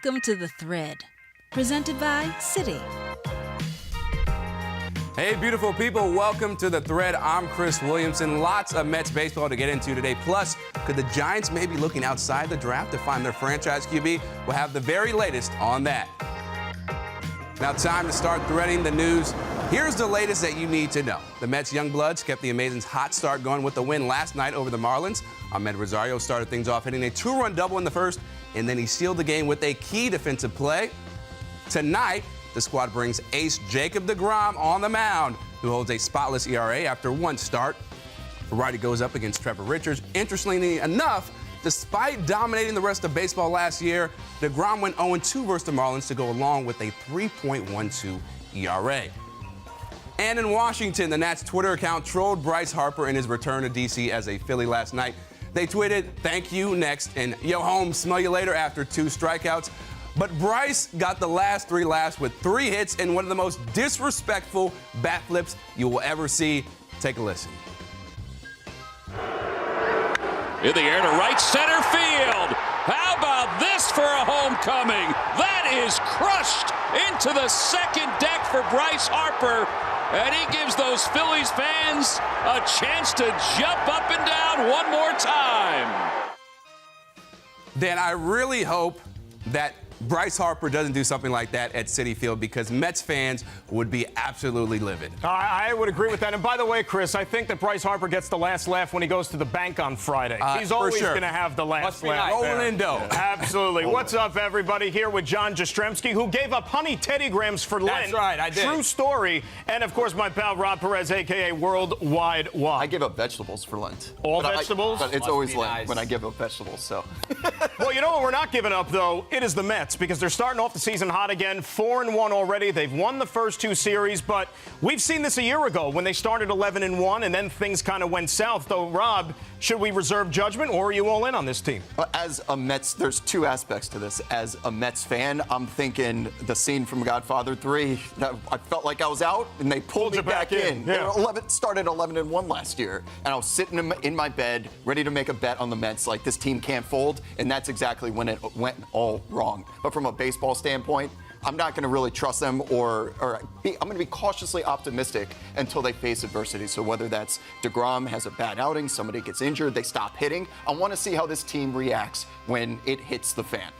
Welcome to The Thread, presented by Citi. Hey, beautiful people. Welcome to The Thread. I'm Chris Williamson. Lots of Mets baseball to get into today. Plus, could the Giants maybe looking outside the draft to find their franchise QB? We'll have the very latest on that. Now, time to start threading the news. Here's the latest that you need to know. The Mets young bloods kept the Amazins' hot start going with the win last night over the Marlins. Ahmed Rosario started things off hitting a two-run double in the first, and then he sealed the game with a key defensive play. Tonight, the squad brings ace Jacob deGrom on the mound, who holds a spotless ERA after one start. Righty goes up against Trevor Richards. Interestingly enough, despite dominating the rest of baseball last year, deGrom went 0-2 versus the Marlins to go along with a 3.12 ERA. And in Washington, the Nats Twitter account trolled Bryce Harper in his return to D.C. as a Philly last night. They tweeted, "Thank you, next," and "Yo, home, smell you later," after two strikeouts. But Bryce got the last three laughs with 3 hits and one of the most disrespectful bat flips you will ever see. Take a listen. In the air to right center field. How about this for a homecoming? That is crushed into the second deck for Bryce Harper. And he gives those Phillies fans a chance to jump up and down one more time. Dan, I really hope that Bryce Harper doesn't do something like that at Citi Field, because Mets fans would be absolutely livid. I would agree with that. And by the way, Chris, I think that Bryce Harper gets the last laugh when he goes to the bank on Friday. He's always going to have the last laugh. Rolling in dough. Absolutely. What's up, everybody? Here with John Jastrzemski, who gave up honey Teddy Grahams for Lent. That's right, I did. True story. And, of course, my pal Rob Perez, a.k.a. Worldwide Wad. I give up vegetables for Lent. All vegetables? But it's always Lent when I give up vegetables, so. Well, you know what we're not giving up, though? It is the Mets, because they're starting off the season hot again, 4-1 already. They've won the first 2 series, but we've seen this a year ago when they started 11-1, and then things kind of went south. Though, Rob, should we reserve judgment, or are you all in on this team? As a Mets, there's 2 aspects to this. As a Mets fan, I'm thinking the scene from Godfather 3. I felt like I was out, and they pulled me back in. Yeah. Started 11-1 last year, and I was sitting in my bed, ready to make a bet on the Mets, like this team can't fold, and that's exactly when it went all wrong. But from a baseball standpoint, I'm not going to really trust them, I'm going to be cautiously optimistic until they face adversity. So whether that's deGrom has a bad outing, somebody gets injured, they stop hitting, I want to see how this team reacts when it hits the fan.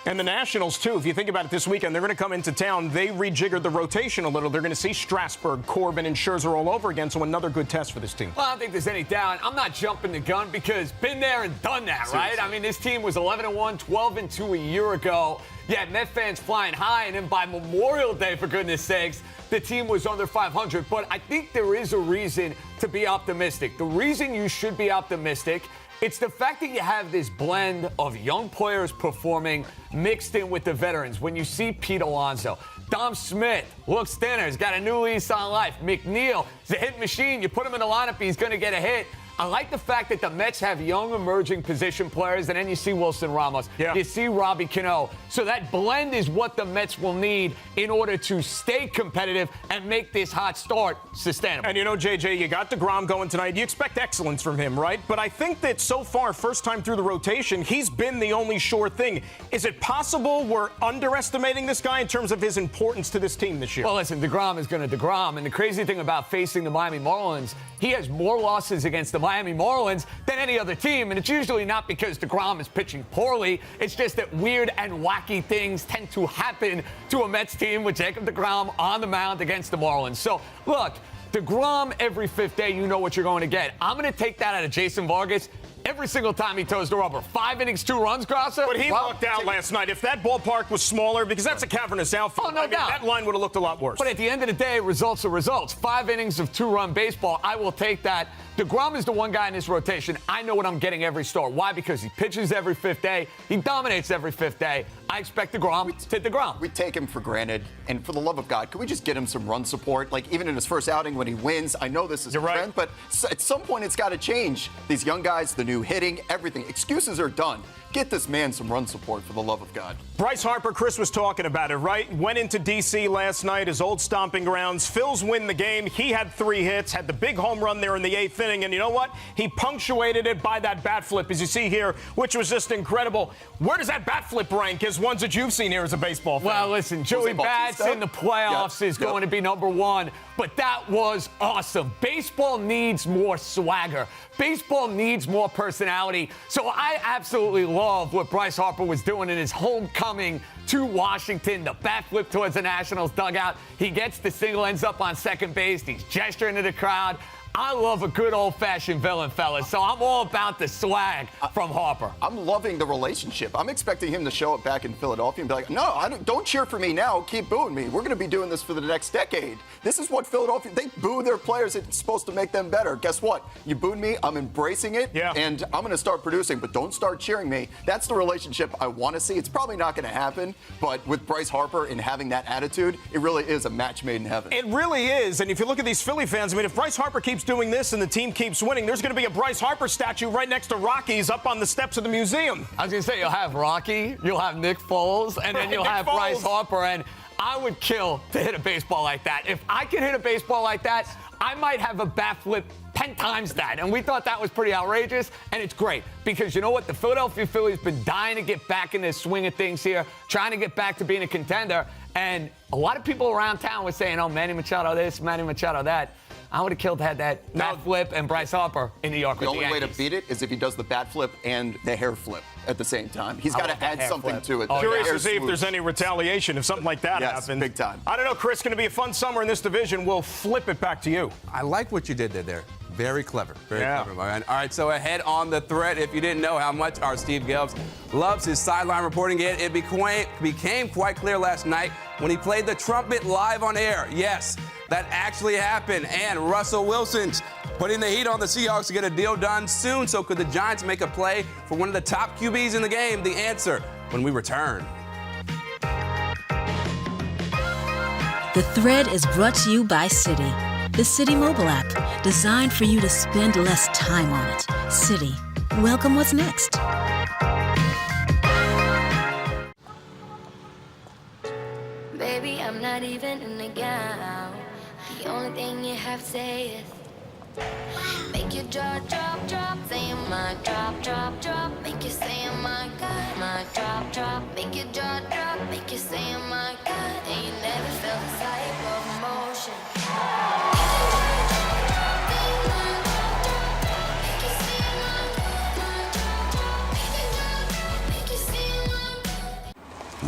And the Nationals, too. If you think about it this weekend, they're going to come into town. They rejiggered the rotation a little. They're going to see Strasburg, Corbin, and Scherzer all over again. So another good test for this team. Well, I don't think there's any doubt. I'm not jumping the gun because been there and done that, right? I mean, this team was 11-1, 12-2 a year ago. Yeah, Met fans flying high, and then by Memorial Day, for goodness sakes, the team was under 500. But I think there is a reason to be optimistic. The reason you should be optimistic, it's the fact that you have this blend of young players performing mixed in with the veterans. When you see Pete Alonso, Dom Smith looks thinner, he's got a new lease on life. McNeil is a hit machine. You put him in the lineup, he's going to get a hit. I like the fact that the Mets have young emerging position players, and then you see Wilson Ramos. Yeah. You see Robbie Cano. So that blend is what the Mets will need in order to stay competitive and make this hot start sustainable. And you know, JJ, you got deGrom going tonight. You expect excellence from him, right? But I think that so far, first time through the rotation, he's been the only sure thing. Is it possible we're underestimating this guy in terms of his importance to this team this year? Well, listen, deGrom is going to deGrom. And the crazy thing about facing the Miami Marlins, he has more losses against the Miami Marlins than any other team, and it's usually not because deGrom is pitching poorly. It's just that weird and wacky things tend to happen to a Mets team with Jacob deGrom on the mound against the Marlins. So, look, deGrom every 5th day, you know what you're going to get. I'm going to take that out of Jason Vargas every single time he toes the rubber. 5 innings, 2 runs, Grosser. But he lucked out last night. If that ballpark was smaller, because that's a cavernous outfield, no doubt. That line would have looked a lot worse. But at the end of the day, results are results. 5 innings of 2-run baseball, I will take that. deGrom is the one guy in this rotation. I know what I'm getting every start. Why? Because he pitches every 5th day. He dominates every 5th day. I expect deGrom to deGrom. We take him for granted, and for the love of God, could we just get him some run support? Like, even in his first outing when he wins, I know this is a trend, but at some point it's got to change. These young guys, the new hitting, everything. Excuses are done. Get this man some run support, for the love of God. Bryce Harper, Chris was talking about it, right? Went into D.C. last night, his old stomping grounds. Phils win the game. He had 3 hits, had the big home run there in the 8th inning. And you know what? He punctuated it by that bat flip, as you see here, which was just incredible. Where does that bat flip rank as ones that you've seen here as a baseball fan? Well, listen, Joey Bats in the playoffs is going to be number 1. But that was awesome. Baseball needs more swagger. Baseball needs more personality. So I absolutely love what Bryce Harper was doing in his homecoming to Washington. The bat flip towards the Nationals dugout. He gets the single, ends up on second base. He's gesturing to the crowd. I love a good old-fashioned villain, fellas. So I'm all about the swag from Harper. I'm loving the relationship. I'm expecting him to show up back in Philadelphia and be like, no, don't cheer for me now. Keep booing me. We're going to be doing this for the next decade. This is what Philadelphia, they boo their players. It's supposed to make them better. Guess what? You booed me. I'm embracing it. Yeah. And I'm going to start producing, but don't start cheering me. That's the relationship I want to see. It's probably not going to happen, but with Bryce Harper and having that attitude, it really is a match made in heaven. It really is. And if you look at these Philly fans, I mean, if Bryce Harper keeps doing this and the team keeps winning, there's going to be a Bryce Harper statue right next to Rocky's up on the steps of the museum. I was going to say, you'll have Rocky, you'll have Nick Foles, and then you'll have Bryce Harper. And I would kill to hit a baseball like that. If I could hit a baseball like that, I might have a bat flip 10 times that. And we thought that was pretty outrageous, and it's great. Because you know what? The Philadelphia Phillies been dying to get back in this swing of things here, trying to get back to being a contender. And a lot of people around town were saying, oh, Manny Machado this, Manny Machado that. I would have killed to have that bat flip and Bryce Harper in New York with the Yankees. The only way to beat it is if he does the bat flip and the hair flip at the same time. He's got to add something to it. Curious to see if there's any retaliation if something like that happens. Big time. I don't know, Chris. Going to be a fun summer in this division. We'll flip it back to you. I like what you did there. Very clever. Very clever, my man. All right, so ahead on the thread, if you didn't know how much our Steve Gelbs loves his sideline reporting, it became quite clear last night when he played the trumpet live on air. Yes, that actually happened. And Russell Wilson's putting the heat on the Seahawks to get a deal done soon. So could the Giants make a play for one of the top QBs in the game? The answer when we return. The Thread is brought to you by Citi, the Citi mobile app, designed for you to spend less time on it. Citi, welcome what's next. Baby, I'm not even in the gown. The only thing you have to say is make your jaw drop, drop, saying my drop, drop, drop, make you say my God, my drop, drop, make your jaw drop, make you say my God, and you never felt this type of emotion.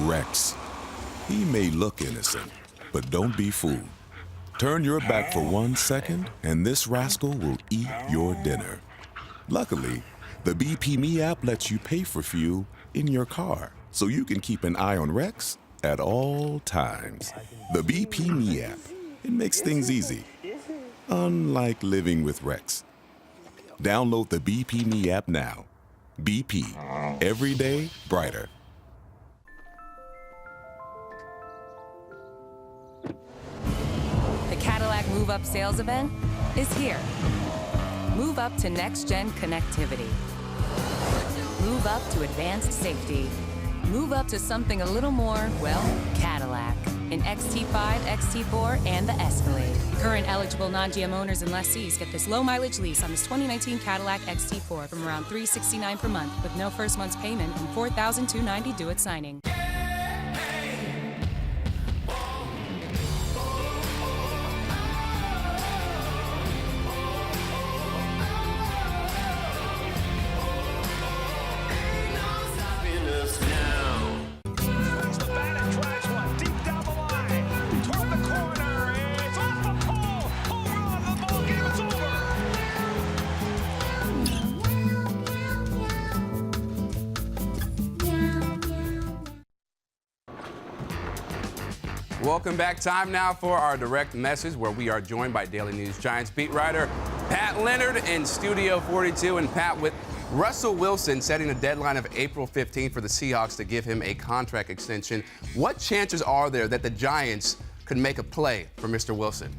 Rex. He may look innocent, but don't be fooled. Turn your back for 1 second, and this rascal will eat your dinner. Luckily, the BP Me app lets you pay for fuel in your car, so you can keep an eye on Rex at all times. The BP Me app. It makes things easy. Unlike living with Rex. Download the BP Me app now. BP. Every day brighter. The Cadillac Move Up sales event is here. Move up to next-gen connectivity. Move up to advanced safety. Move up to something a little more, well, Cadillac. In XT5, XT4, and the Escalade. Current eligible non-GM owners and lessees get this low-mileage lease on this 2019 Cadillac XT4 from around $369 per month with no first month's payment and $4,290 due at signing. Welcome back. Time now for our direct message, where we are joined by Daily News Giants beat writer Pat Leonard in Studio 42. And Pat, with Russell Wilson setting a deadline of April 15th for the Seahawks to give him a contract extension, what chances are there that the Giants could make a play for Mr. Wilson?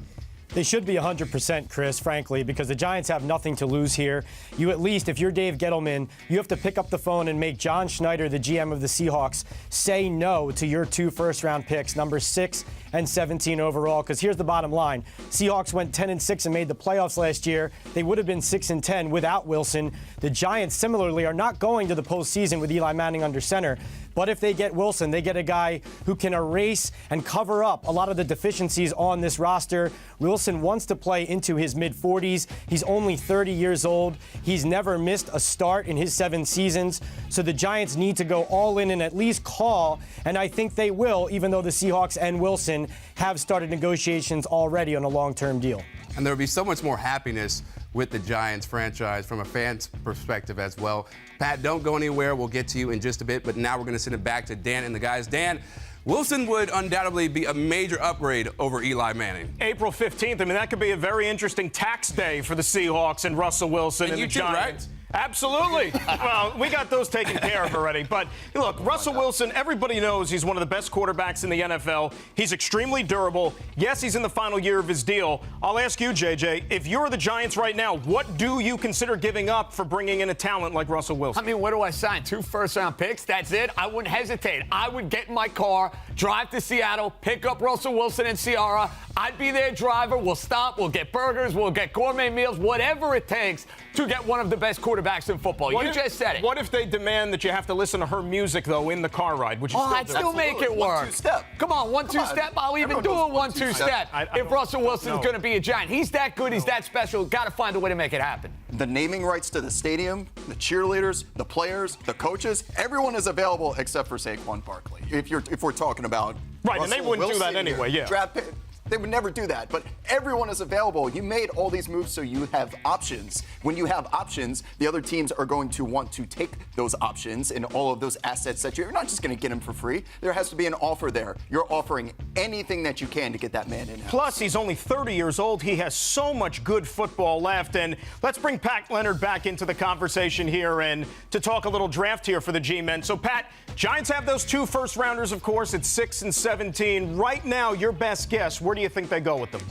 They should be 100%, Chris, frankly, because the Giants have nothing to lose here. You at least, if you're Dave Gettleman, you have to pick up the phone and make John Schneider, the GM of the Seahawks, say no to your 2 first-round picks, number 6 and 17 overall. Because here's the bottom line. Seahawks went 10-6 and made the playoffs last year. They would have been 6-10 without Wilson. The Giants, similarly, are not going to the postseason with Eli Manning under center. But if they get Wilson, they get a guy who can erase and cover up a lot of the deficiencies on this roster. Wilson wants to play into his mid-40s. He's only 30 years old. He's never missed a start in his 7 seasons. So the Giants need to go all in and at least call, and I think they will, even though the Seahawks and Wilson have started negotiations already on a long-term deal. And there will be so much more happiness with the Giants franchise from a fan's perspective as well. Pat, don't go anywhere. We'll get to you in just a bit. But now we're going to send it back to Dan and the guys. Dan, Wilson would undoubtedly be a major upgrade over Eli Manning. April 15th. I mean, that could be a very interesting tax day for the Seahawks and Russell Wilson and the Giants. Right? Absolutely. Well, we got those taken care of already. But look, Russell Wilson, everybody knows he's one of the best quarterbacks in the NFL. He's extremely durable. Yes, he's in the final year of his deal. I'll ask you, JJ, if you're the Giants right now, what do you consider giving up for bringing in a talent like Russell Wilson? I mean, what do I sign? 2 first-round picks? That's it? I wouldn't hesitate. I would get in my car, drive to Seattle, pick up Russell Wilson and Ciara. I'd be their driver. We'll stop. We'll get burgers. We'll get gourmet meals, whatever it takes to get one of the best quarterbacks in football. You just said it. What if they demand that you have to listen to her music, though, in the car ride? Would you I'd still make it work. 1-2 step. Come on, 1-2 step. I'll even do a 1-2 step. If Russell Wilson's going to be a Giant. He's that good. He's that special. Got to find a way to make it happen. The naming rights to the stadium, the cheerleaders, the players, the coaches, everyone is available except for Saquon Barkley. If we're talking about right, Russell and they wouldn't do that anyway. Yeah. Draft pick. They would never do that, but everyone is available. You made all these moves so you have options. When you have options, the other teams are going to want to take those options and all of those assets that you're not just going to get them for free. There has to be an offer there. You're offering anything that you can to get that man in. Plus, he's only 30 years old. He has so much good football left. And let's bring Pat Leonard back into the conversation here and to talk a little draft here for the G-Men. So, Pat, Giants have those 2 first-rounders, of course, at 6 and 17. Right now, your best guess, where do you think they go with them?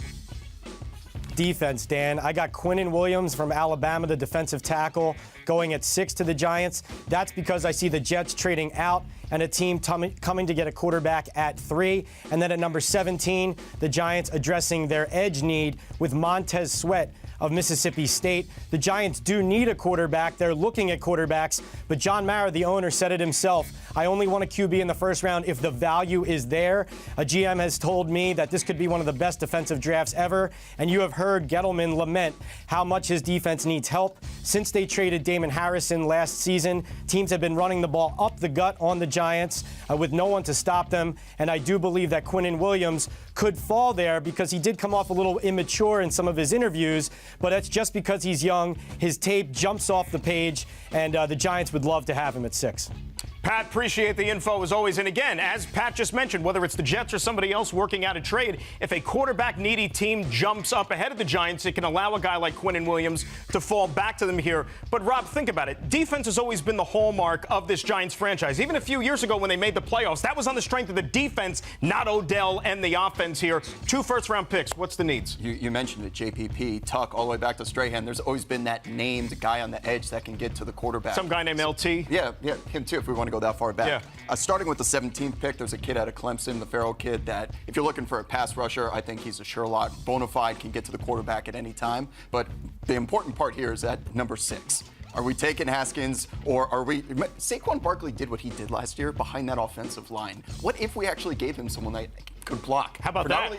Defense, Dan. I got Quinnen Williams from Alabama, the defensive tackle, going at 6 to the Giants. That's because I see the Jets trading out and a team coming to get a quarterback at 3. And then at number 17, the Giants addressing their edge need with Montez Sweat of Mississippi State. The Giants do need a quarterback. They're looking at quarterbacks, but John Mara, the owner, said it himself. I only want a QB in the first round if the value is there. A GM has told me that this could be one of the best defensive drafts ever, and you have heard Gettleman lament how much his defense needs help. Since they traded Damon Harrison last season, teams have been running the ball up the gut on the Giants with no one to stop them, and I do believe that Quinnen Williams could fall there because he did come off a little immature in some of his interviews, but that's just because he's young. His tape jumps off the page, and the Giants would love to have him at 6. Pat, appreciate the info as always. And again, as Pat just mentioned, whether it's the Jets or somebody else working out a trade, if a quarterback-needy team jumps up ahead of the Giants, it can allow a guy like Quinnen Williams to fall back to them here. But, Rob, think about it. Defense has always been the hallmark of this Giants franchise. Even a few years ago when they made the playoffs, that was on the strength of the defense, not Odell and the offense here. 2 first-round picks. What's the needs? You mentioned it, JPP, Tuck, all the way back to Strahan. There's always been that named guy on the edge that can get to the quarterback. Some guy named LT? Yeah, him too, if we want to go that far back. Yeah. Starting with the 17th pick, there's a kid out of Clemson, the Farrell kid, that if you're looking for a pass rusher, I think he's a sure lot. Bona fide, can get to the quarterback at any time. But the important part here is at number 6. Are we taking Haskins, or are we... Saquon Barkley did what he did last year behind that offensive line. What if we actually gave him someone that could block? How about that?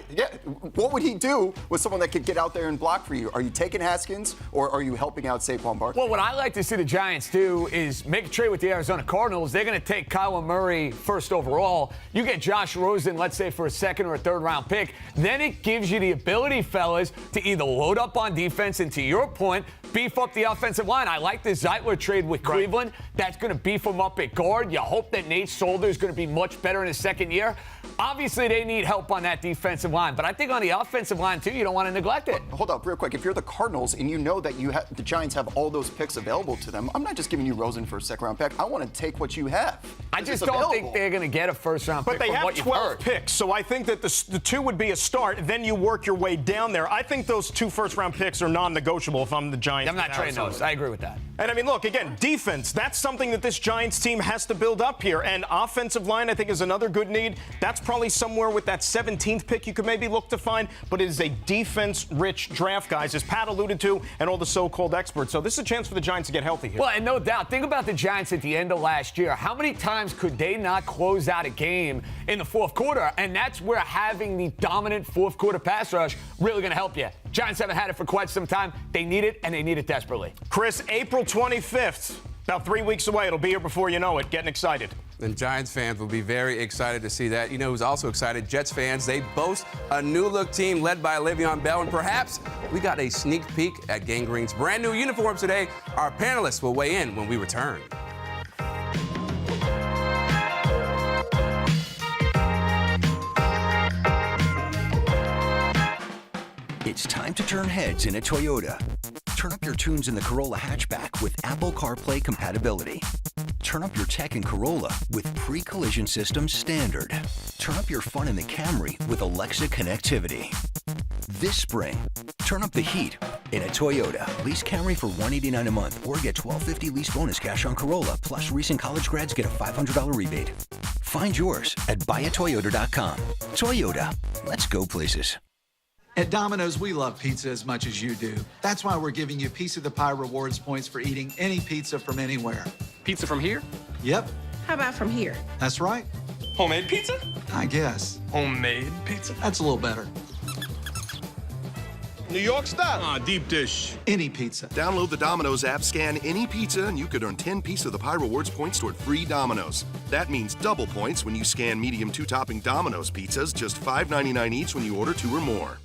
What would he do with someone that could get out there and block for you? Are you taking Haskins, or are you helping out Saquon Barkley? Well, what I like to see the Giants do is make a trade with the Arizona Cardinals. They're going to take Kyler Murray first overall. You get Josh Rosen, let's say, for a 2nd or a 3rd round pick. Then it gives you the ability, fellas, to either load up on defense and, to your point, beef up the offensive line. I like the Zeitler trade with Cleveland. That's going to beef them up at guard. You hope that Nate Solder is going to be much better in his 2nd year. Obviously, they need need help on that defensive line. But I think on the offensive line, too, you don't want to neglect it. Hold up real quick. If you're the Cardinals and you know that the Giants have all those picks available to them, I'm not just giving you Rosen for a second-round pick. I want to take what you have. I just don't think they're going to get a first-round pick. But they have 12 picks, so I think that the 2 would be a start. Then you work your way down there. I think those 2 first-round picks are non-negotiable if I'm the Giants. I'm not trading those. I agree with that. And I mean, look, again, defense, that's something that this Giants team has to build up here. And offensive line, I think, is another good need. That's probably somewhere with that 17th pick you could maybe look to find. But it is a defense-rich draft, guys, as Pat alluded to, and all the so-called experts. So this is a chance for the Giants to get healthy here. Well, and no doubt, think about the Giants at the end of last year. How many times could they not close out a game in the fourth quarter? And that's where having the dominant fourth-quarter pass rush really going to help you. Giants haven't had it for quite some time. They need it, and they need it desperately. Chris, April 25th, about 3 weeks away. It'll be here before you know it. Getting excited. And Giants fans will be very excited to see that. You know who's also excited? Jets fans. They boast a new-look team led by Le'Veon Bell, and perhaps we got a sneak peek at Gang Green's brand new uniforms today. Our panelists will weigh in when we return. It's time to turn heads in a Toyota. Turn up your tunes in the Corolla hatchback with Apple CarPlay compatibility. Turn up your tech in Corolla with pre-collision system standard. Turn up your fun in the Camry with Alexa connectivity. This spring, turn up the heat in a Toyota. Lease Camry for $189 a month or get $1,250 lease bonus cash on Corolla. Plus, recent college grads get a $500 rebate. Find yours at buyatoyota.com. Toyota, let's go places. At Domino's, we love pizza as much as you do. That's why we're giving you Piece of the Pie rewards points for eating any pizza from anywhere. Pizza from here? Yep. How about from here? That's right. Homemade pizza? I guess. Homemade pizza? That's a little better. New York style. Deep dish. Any pizza. Download the Domino's app, scan any pizza, and you could earn 10 Piece of the Pie rewards points toward free Domino's. That means double points when you scan medium 2-topping Domino's pizzas, just $5.99 each when you order 2 or more.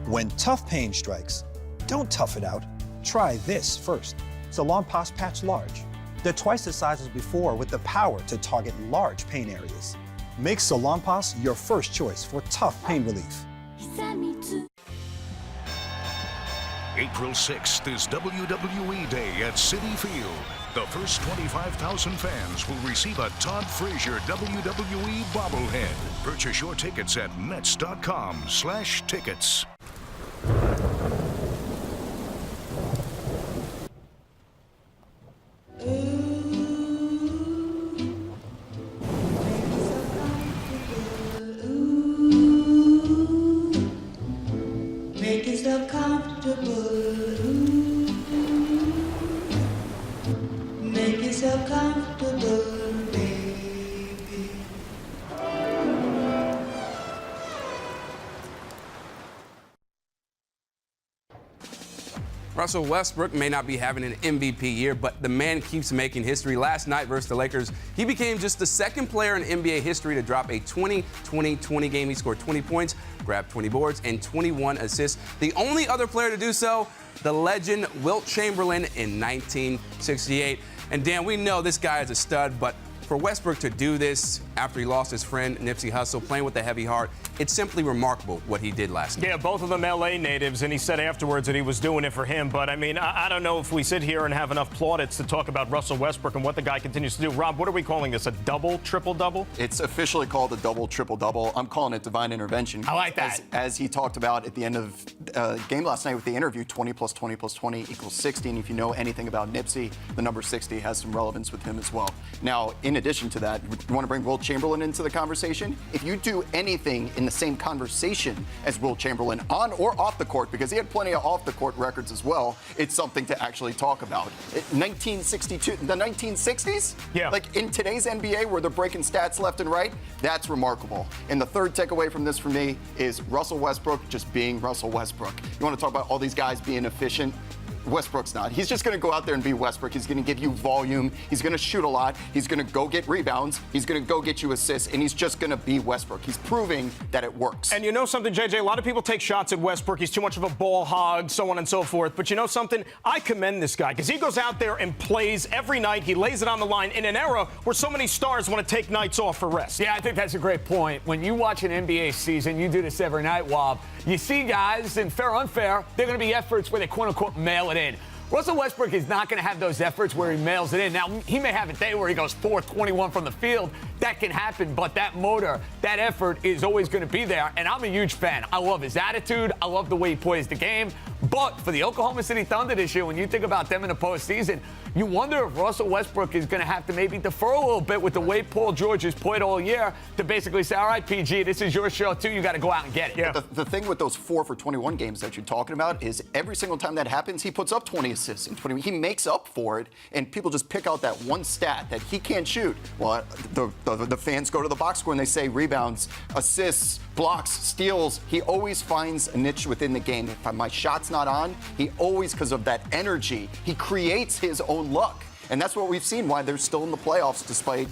When tough pain strikes, don't tough it out. Try this first. Salonpas Patch Large. They're twice the size as before with the power to target large pain areas. Make Salonpas your first choice for tough pain relief. April 6th is WWE Day at Citi Field. The first 25,000 fans will receive a Todd Frazier WWE bobblehead. Purchase your tickets at Mets.com/tickets. Make yourself comfortable. Make yourself comfortable, baby. Russell Westbrook may not be having an MVP year, but the man keeps making history. Last night versus the Lakers, he became just the second player in NBA history to drop a 20-20-20 game. He scored 20 points, grabbed 20 boards, and 21 assists. The only other player to do so, the legend Wilt Chamberlain in 1968. And Dan, we know this guy is a stud, but for Westbrook to do this after he lost his friend Nipsey Hussle, playing with a heavy heart, it's simply remarkable what he did last night. Yeah, both of them L.A. natives, and he said afterwards that he was doing it for him. But, I mean, I don't know if we sit here and have enough plaudits to talk about Russell Westbrook and what the guy continues to do. Rob, what are we calling this, a double, triple-double? It's officially called a double, triple-double. I'm calling it divine intervention. I like that. As he talked about at the end of game last night with the interview, 20 plus 20 plus 20 equals 60. And if you know anything about Nipsey, the number 60 has some relevance with him as well. Now, in addition to that, you want to bring Wilt Chamberlain into the conversation? If you do anything in the same conversation as Wilt Chamberlain, on or off the court, because he had plenty of off-the-court records as well, it's something to actually talk about. 1962, the 1960s? Yeah. Like in today's NBA where they're breaking stats left and right, that's remarkable. And the third takeaway from this for me is Russell Westbrook just being Russell Westbrook. You want to talk about all these guys being efficient? Westbrook's not. He's just going to go out there and be Westbrook. He's going to give you volume. He's going to shoot a lot. He's going to go get rebounds. He's going to go get you assists, and he's just going to be Westbrook. He's proving that it works. And you know something, JJ? A lot of people take shots at Westbrook. He's too much of a ball hog, so on and so forth. But you know something? I commend this guy because he goes out there and plays every night. He lays it on the line in an era where so many stars want to take nights off for rest. Yeah, I think that's a great point. When you watch an NBA season, you do this every night, Wob. You see guys, and fair or unfair, they're going to be efforts where they quote-unquote mail it in. Russell Westbrook is not going to have those efforts where he mails it in. Now, he may have a day where he goes 4-21 from the field. That can happen, but that motor, that effort is always going to be there, and I'm a huge fan. I love his attitude. I love the way he plays the game. But for the Oklahoma City Thunder this year, when you think about them in the postseason, you wonder if Russell Westbrook is going to have to maybe defer a little bit with the way Paul George has played all year to basically say, all right, PG, this is your show, too. You got to go out and get it. Yeah. The thing with those 4 for 21 games that you're talking about is every single time that happens, he puts up 20 assists in 20. He makes up for it, and people just pick out that one stat that he can't shoot. Well, the fans go to the box score and they say rebounds, assists, blocks, steals. He always finds a niche within the game. If my shot's not on, he always, because of that energy, he creates his own luck. And that's what we've seen, why they're still in the playoffs despite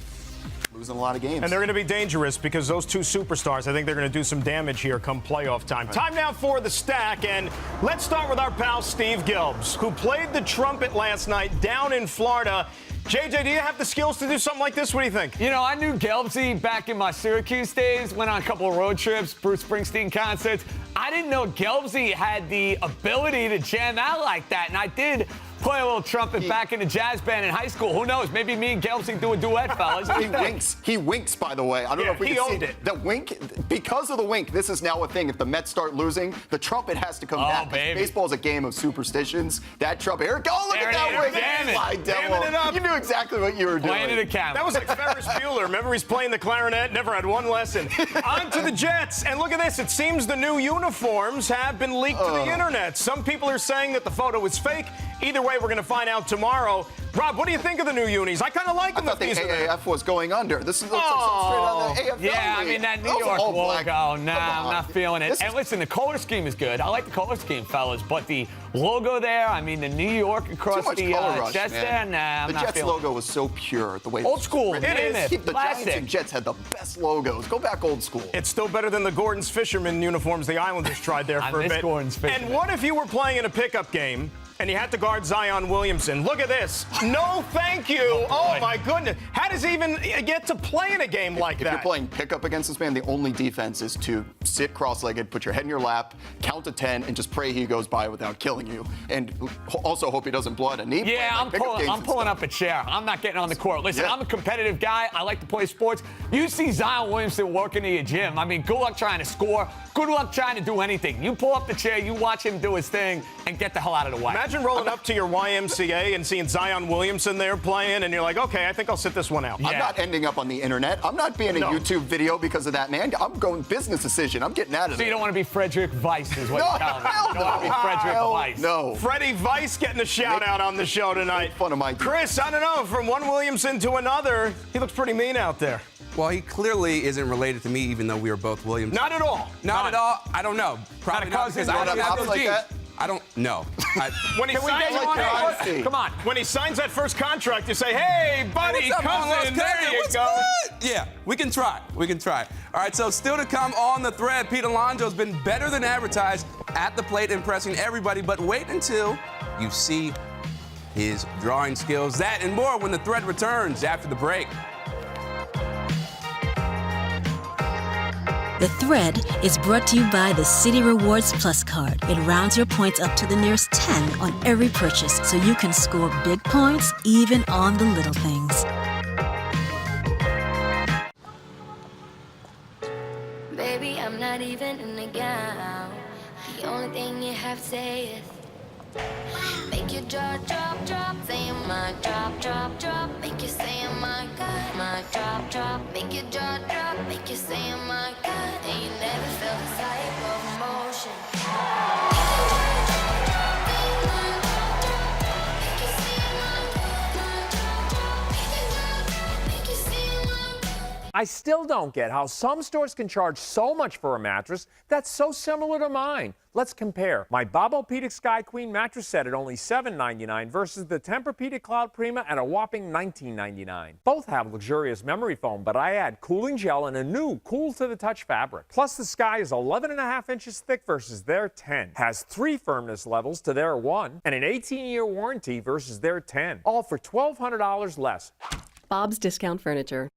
losing a lot of games. And they're going to be dangerous because those two superstars, I think they're going to do some damage here come playoff time. Right. Time now for the stack, and let's start with our pal Steve Gelbs, who played the trumpet last night down in Florida. JJ, do you have the skills to do something like this? What do you think? You know, I knew Gelbsy back in my Syracuse days, went on a couple of road trips, Bruce Springsteen concerts. I didn't know Gelbsy had the ability to jam out like that, and I did play a little trumpet back in the jazz band in high school. Who knows? Maybe me and Gelbsy do a duet, fellas. He winks. He winks, by the way. I don't know if we can see it. The wink, because of the wink, this is now a thing. If the Mets start losing, the trumpet has to come back. Baby. Baseball is a game of superstitions. That trumpet. Here it goes. Look at that wink. Damming it up. You knew exactly what you were doing. Playing it a camera. That was like Ferris Bueller. Remember, he's playing the clarinet, never had one lesson. On to the Jets. And look at this. It seems the new uniforms have been leaked to the internet. Some people are saying that the photo is fake. Either way, we're going to find out tomorrow. Rob, what do you think of the new unis? I kind of like them. I thought the AAF was going under. This is looks like something straight out of the AFL. Yeah, I mean, that New York logo, nah, I'm not feeling it. And listen, the color scheme is good. I like the color scheme, fellas, but the logo there, I mean, the New York across the Jets there, nah, I'm not feeling it. The Jets logo was so pure, the way old school. It is. The Giants and Jets had the best logos. Go back old school. It's still better than the Gordon's Fisherman uniforms the Islanders tried there for a bit. Gordon's Fisherman. And what if you were playing in a pickup game and you had to guard Zion Williamson? Look at this. No, thank you. Oh, my goodness. How does he even get to play in a game like that? If you're playing pickup against this man, the only defense is to sit cross-legged, put your head in your lap, count to 10, and just pray he goes by without killing you. And also hope he doesn't blow out a knee. Yeah, I'm pulling up a chair. I'm not getting on the court. Listen, I'm a competitive guy. I like to play sports. You see Zion Williamson working in your gym. I mean, good luck trying to score. Good luck trying to do anything. You pull up the chair, you watch him do his thing, and get the hell out of the way. Imagine rolling up to your YMCA and seeing Zion Williamson there playing, and you're like, okay, I think I'll sit this one out. Yeah. I'm not ending up on the internet. I'm not being a YouTube video because of that, man. I'm going business decision. I'm getting out of there. So you don't want to be Frederick Weiss is what you're telling me. You don't want to be Frederick Weiss. No. Freddie Weiss getting a shout-out on the show tonight. Make fun of my Chris, I don't know, from one Williamson to another, he looks pretty mean out there. Well, he clearly isn't related to me, even though we are both Williams. Not at all. Not at all. I don't know. Probably not because I don't have those genes. I don't know. When he signs that first contract, you say, "Hey, buddy, cousin, there you go." Yeah, we can try. We can try. All right, so still to come on the thread, Pete Alonso's been better than advertised at the plate, impressing everybody. But wait until you see his drawing skills. That and more when the thread returns after the break. The Thread is brought to you by the Citi Rewards Plus card. It rounds your points up to the nearest 10 on every purchase, so you can score big points even on the little things. Baby, I'm not even in the gown. The only thing you have to say is make your jaw drop, drop, saying my drop, drop, drop, make you say my God, my drop, drop, make your jaw drop, make you say my God, and you never felt this type of emotion. I I still don't get how some stores can charge so much for a mattress that's so similar to mine. Let's compare. My Bobopedic Sky Queen mattress set at only $7.99 versus the Tempur-Pedic Cloud Prima at a whopping $19.99. Both have luxurious memory foam, but I add cooling gel and a new cool to the touch fabric. Plus the Sky is 11.5 inches thick versus their 10. Has 3 firmness levels to their 1 and an 18-year warranty versus their 10. All for $1,200 less. Bob's Discount Furniture.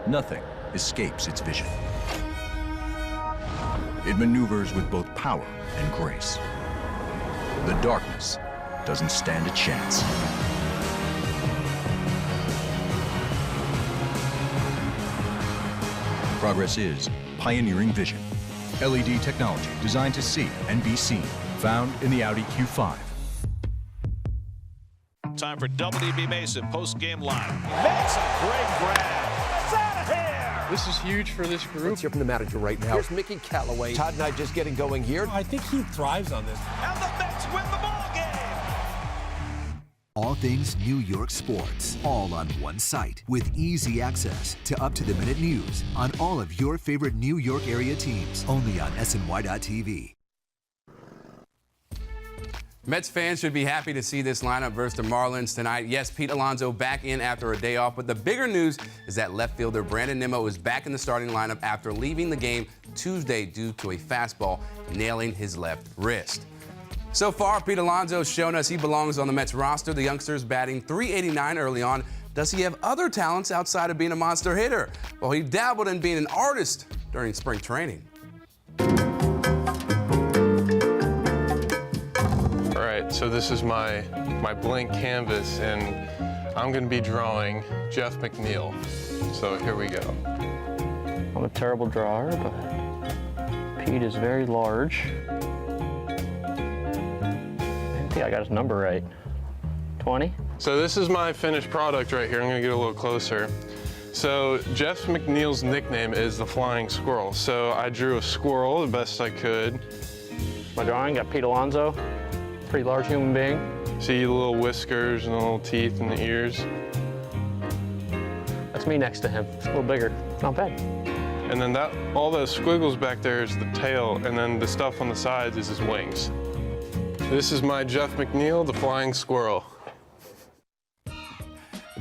Nothing escapes its vision. It maneuvers with both power and grace. The darkness doesn't stand a chance. Progress is pioneering vision. LED technology designed to see and be seen. Found in the Audi Q5. Time for WB Mason post-game live. Makes a great grab. It's out of here. This is huge for this group. Let's hear from the manager right now. Here's Mickey Callaway. Todd and I just getting going here. I think he thrives on this. And the Mets win the ball game. All things New York sports, all on one site with easy access to up-to-the-minute news on all of your favorite New York area teams. Only on SNY.TV. Mets fans should be happy to see this lineup versus the Marlins tonight. Yes, Pete Alonso back in after a day off, but the bigger news is that left fielder Brandon Nimmo is back in the starting lineup after leaving the game Tuesday due to a fastball nailing his left wrist. So far, Pete Alonso has shown us he belongs on the Mets roster. The youngster's batting .389 early on. Does he have other talents outside of being a monster hitter? Well, he dabbled in being an artist during spring training. All right, so this is my blank canvas, and I'm going to be drawing Jeff McNeil. So here we go. I'm a terrible drawer, but Pete is very large. I think I got his number right. 20? So this is my finished product right here. I'm going to get a little closer. So Jeff McNeil's nickname is the Flying Squirrel. So I drew a squirrel the best I could. My drawing got Pete Alonso. Pretty large human being. See the little whiskers and the little teeth and the ears. That's me next to him. It's a little bigger. Not bad. And then all those squiggles back there is the tail, and then the stuff on the sides is his wings. This is my Jeff McNeil, the Flying Squirrel.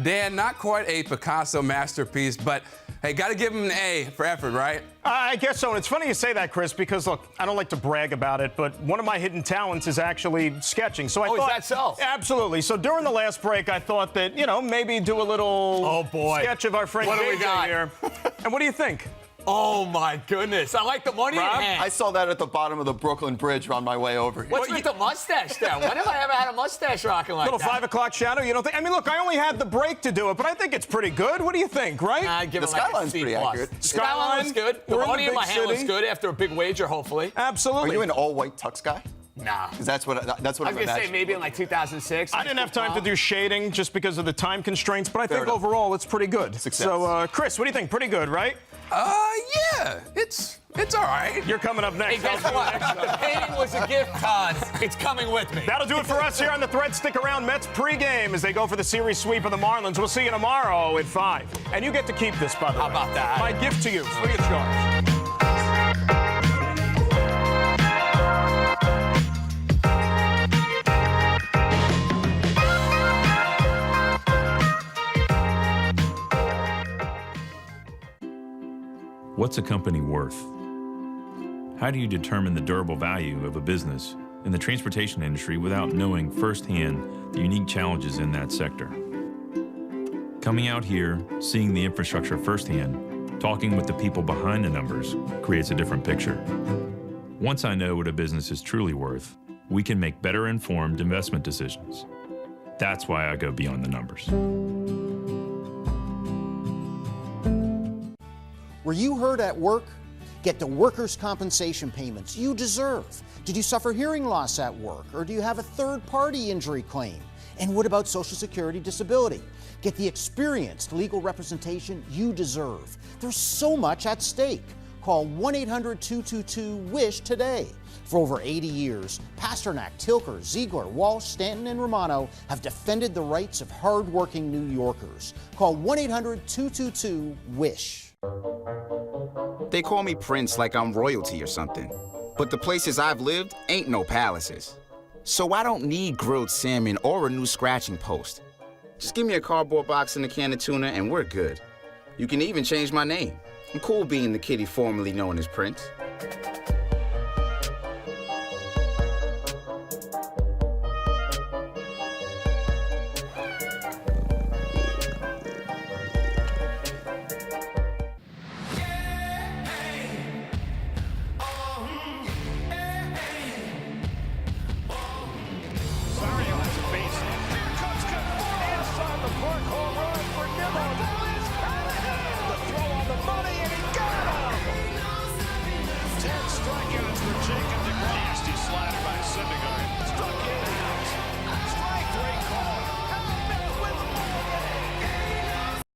Dan, not quite a Picasso masterpiece, but hey, got to give him an A for effort, right? I guess so. And it's funny you say that, Chris, because, look, I don't like to brag about it, but one of my hidden talents is actually sketching. So I thought, is that so? Absolutely. So during the last break, I thought that, maybe do a little sketch of our friend JJ here. And what do you think? Oh, my goodness. I like the money in hand. I saw that at the bottom of the Brooklyn Bridge on my way over here. What's with the mustache there? When have I ever had a mustache rocking like little that? 5 o'clock shadow, you don't think? I mean, look, I only had the break to do it, but I think it's pretty good. What do you think, right? I give the it like skyline's a C+. pretty accurate. Skyline looks good. The money in my hand looks good after a big wager, hopefully. Absolutely. Are you an all-white tux guy? Nah. That's what I was going to say maybe in like 2006. I didn't have time to do shading just because of the time constraints, but I think overall it's pretty good. Success. So, Chris, what do you think? Pretty good, right? Yeah, it's all right. You're coming up next. Hey, guess what? The painting was a gift, Todd. It's coming with me. That'll do it for us here on The Thread. Stick around. Mets pregame as they go for the series sweep of the Marlins. We'll see you tomorrow at 5. And you get to keep this, by the way. How about that? My gift to you, free of charge. What's a company worth? How do you determine the durable value of a business in the transportation industry without knowing firsthand the unique challenges in that sector? Coming out here, seeing the infrastructure firsthand, talking with the people behind the numbers creates a different picture. Once I know what a business is truly worth, we can make better informed investment decisions. That's why I go beyond the numbers. Were you hurt at work? Get the workers' compensation payments you deserve. Did you suffer hearing loss at work, or do you have a third-party injury claim? And what about Social Security disability? Get the experienced legal representation you deserve. There's so much at stake. Call 1-800-222-WISH today. For over 80 years, Pasternak, Tilker, Ziegler, Walsh, Stanton, and Romano have defended the rights of hardworking New Yorkers. Call 1-800-222-WISH. They call me Prince like I'm royalty or something. But the places I've lived ain't no palaces. So I don't need grilled salmon or a new scratching post. Just give me a cardboard box and a can of tuna and we're good. You can even change my name. I'm cool being the kitty formerly known as Prince.